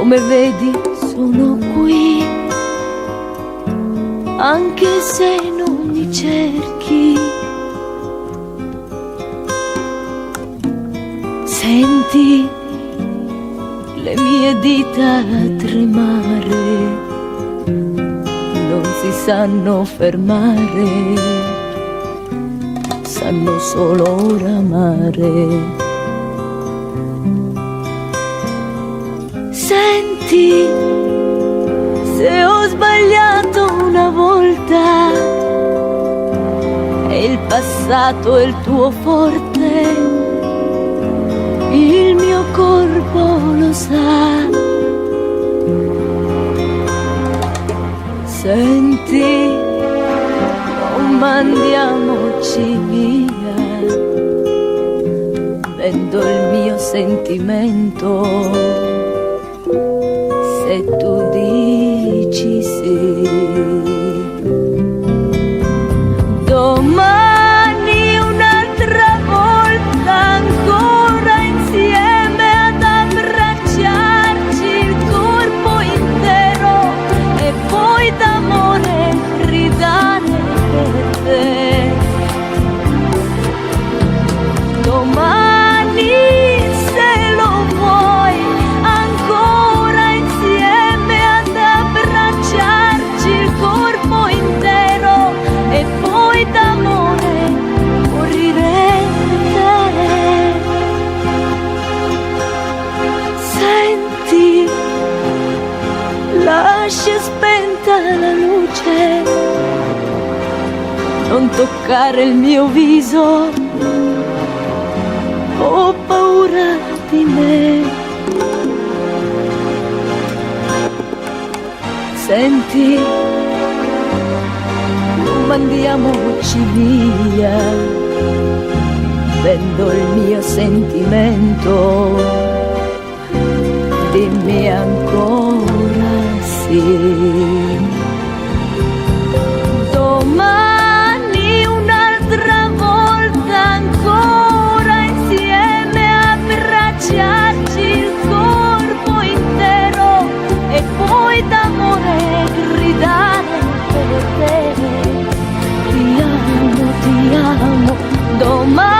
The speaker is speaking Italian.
Come vedi sono qui, anche se non mi cerchi. Senti le mie dita tremare, non si sanno fermare, sanno solo ora amare. Senti, se ho sbagliato una volta, e il passato è il tuo forte, il mio corpo lo sa. Senti, non mandiamoci via, vendo il mio sentimento. Se tu dici sì, domani un'altra volta ancora insieme ad abbracciarci il corpo intero e poi d'amore gridare per te. Domani, se lo vuoi, ancora insieme ad abbracciarci il corpo intero e poi d'amore morire per te. Senti, lascia spenta la luce, non toccare il mio viso, ho paura di me. Senti, non mandiamoci via, vendo il mio sentimento, dimmi ancora sì. Domani un'altra volta ancora insieme a abbracciarci il corpo intero e poi d'amore gridare per te. Ti amo, domani.